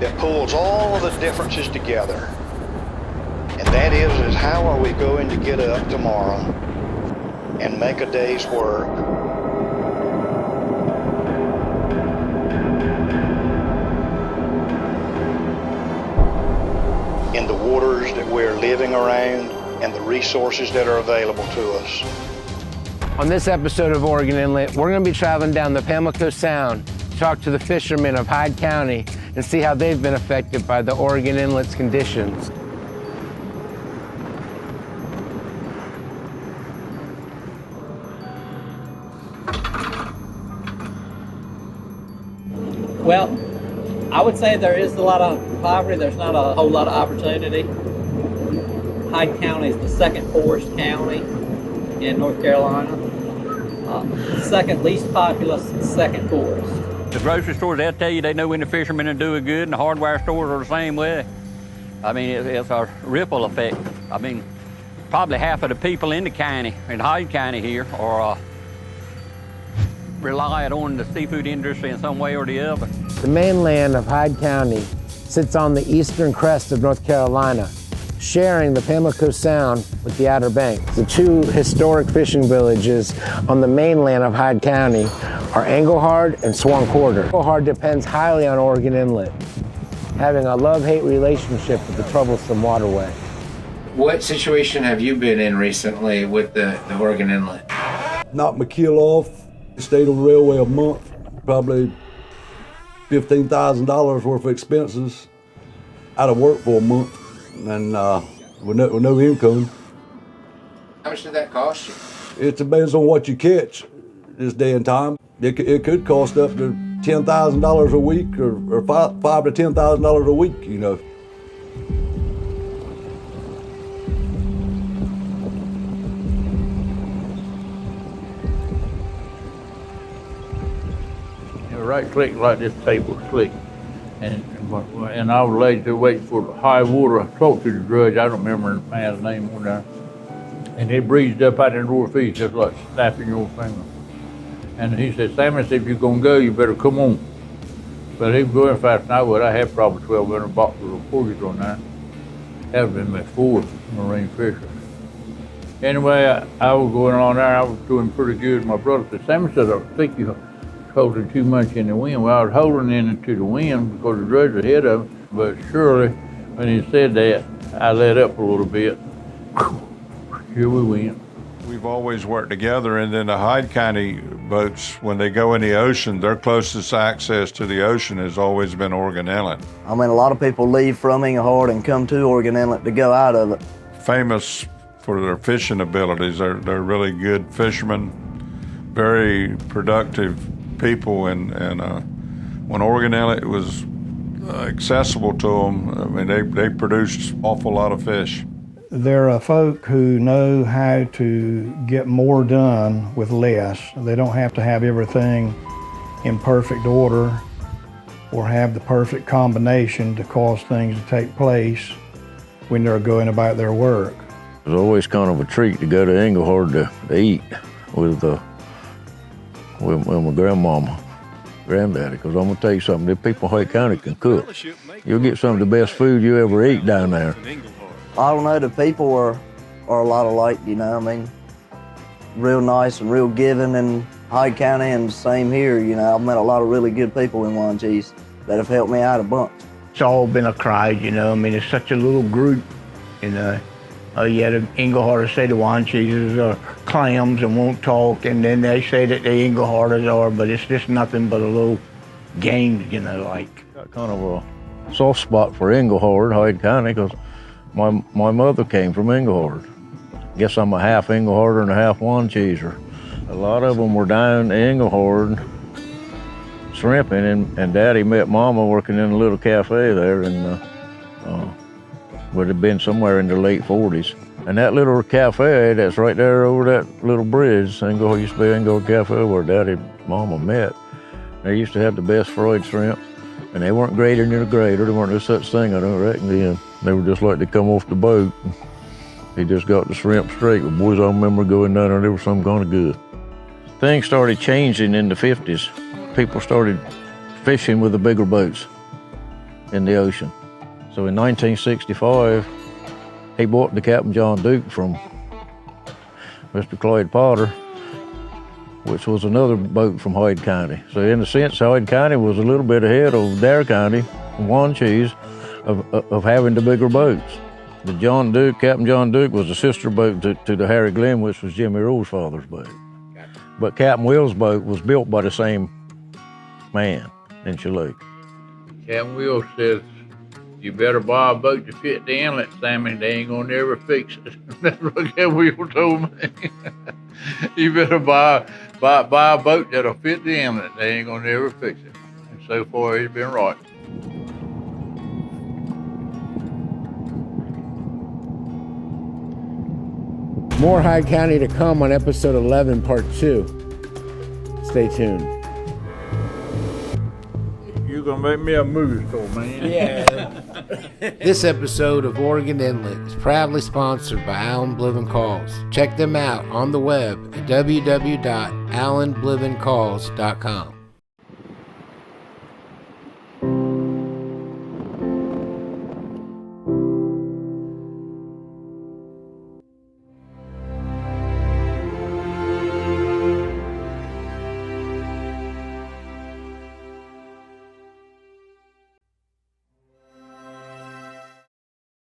that pulls all of the differences together. And that is how are we going to get up tomorrow and make a day's work in the waters that we're living around and the resources that are available to us. On this episode of Oregon Inlet, we're going to be traveling down the Pamlico Sound to talk to the fishermen of Hyde County and see how they've been affected by the Oregon Inlet's conditions. Well, I would say there is a lot of poverty. There's not a whole lot of opportunity. Hyde County is the second poorest county in North Carolina. Second least populous, second poorest. The grocery stores, they'll tell you they know when the fishermen are doing good, and the hardware stores are the same way. I mean, it's a ripple effect. I mean, probably half of the people in the county, in Hyde County here, are relying on the seafood industry in some way or the other. The mainland of Hyde County sits on the eastern crest of North Carolina, sharing the Pamlico Sound with the Outer Banks. The two historic fishing villages on the mainland of Hyde County are Engelhard and Swan Quarter. Engelhard depends highly on Oregon Inlet, having a love-hate relationship with the troublesome waterway. What situation have you been in recently with the Oregon Inlet? Knocked my keel off, stayed on the railway a month, probably $15,000 worth of expenses, out of work for a month, and with no income. How much did that cost you? It depends on what you catch this day and time. It could cost up to $10,000 a week or $5,000 to $10,000 a week, you know. Right click like this table click, and I was laid to wait for high water. I talked to the drudge, I don't remember the man's name on there, and they breezed up out in the northeast just like snapping your finger. And he said, "Sammy, if you're gonna go, you better come on." But he was going faster than I would. I had probably 1,200 boxes of porgies on there. That would have been my fourth marine fisher. Anyway, I was going on there. I was doing pretty good. My brother said, "Sammy said, I think you holding too much in the wind." Well, I was holding into the wind because the drudge was ahead of him, but surely when he said that, I let up a little bit. Here we went. We've always worked together, and then the Hyde County boats, when they go in the ocean, their closest access to the ocean has always been Oregon Inlet. I mean, a lot of people leave from Engelhard and come to Oregon Inlet to go out of it. Famous for their fishing abilities. They're really good fishermen, very productive people, and when Oregon Inlet was accessible to them, I mean, they produced an awful lot of fish. There are folk who know how to get more done with less. They don't have to have everything in perfect order or have the perfect combination to cause things to take place when they're going about their work. It was always kind of a treat to go to Engelhard to eat with my grandmama, granddaddy, because I'm gonna tell you something, the people in Hyde County can cook. You'll get some of the best food you ever eat down there. I don't know, the people are a lot alike, you know, I mean, real nice and real giving in Hyde County, and the same here, you know. I've met a lot of really good people in Wanchese that have helped me out a bunch. It's all been a crowd, you know, I mean, it's such a little group, you know. Yeah, the Engelharders say the Wancheses are clams and won't talk, and then they say that the Engelharders are, but it's just nothing but a little game, you know, like. Got kind of a soft spot for Engelhard, Hyde County, because my mother came from Engelhard. Guess I'm a half Engelharder and a half Wancheser. A lot of them were down in Engelhard shrimping, and Daddy met Mama working in a little cafe there, and would have been somewhere in the late 40s. And that little cafe that's right there over that little bridge, Engelhard used to be Engelhard Cafe, where Daddy and Mama met. They used to have the best fried shrimp, and they weren't greater than a grater. There weren't no such thing, I don't reckon, then. They were just like they come off the boat. He just got the shrimp straight. But boys, I remember going down there, they were some kind of good. Things started changing in the 50s. People started fishing with the bigger boats. in the ocean. So in 1965, he bought the Captain John Duke from Mr. Cloyd Potter, which was another boat from Hyde County. So in a sense, Hyde County was a little bit ahead of Dare County, Wanchese, of having the bigger boats. The John Duke, Captain John Duke, was a sister boat to the Harry Glenn, which was Jimmy Roll's father's boat. But Captain Will's boat was built by the same man in Chalook. Captain Will says, you better buy a boat to fit the inlet, Sammy. They ain't gonna never fix it. That's what Captain Will told me. You better buy a boat that'll fit the inlet. They ain't gonna never fix it. And so far, he's been right. More Hyde County to come on episode 11, part 2. Stay tuned. You're gonna make me a movie star, man. Yeah. This episode of Oregon Inlet is proudly sponsored by Alan Bliven Calls. Check them out on the web at www.alanblivencalls.com.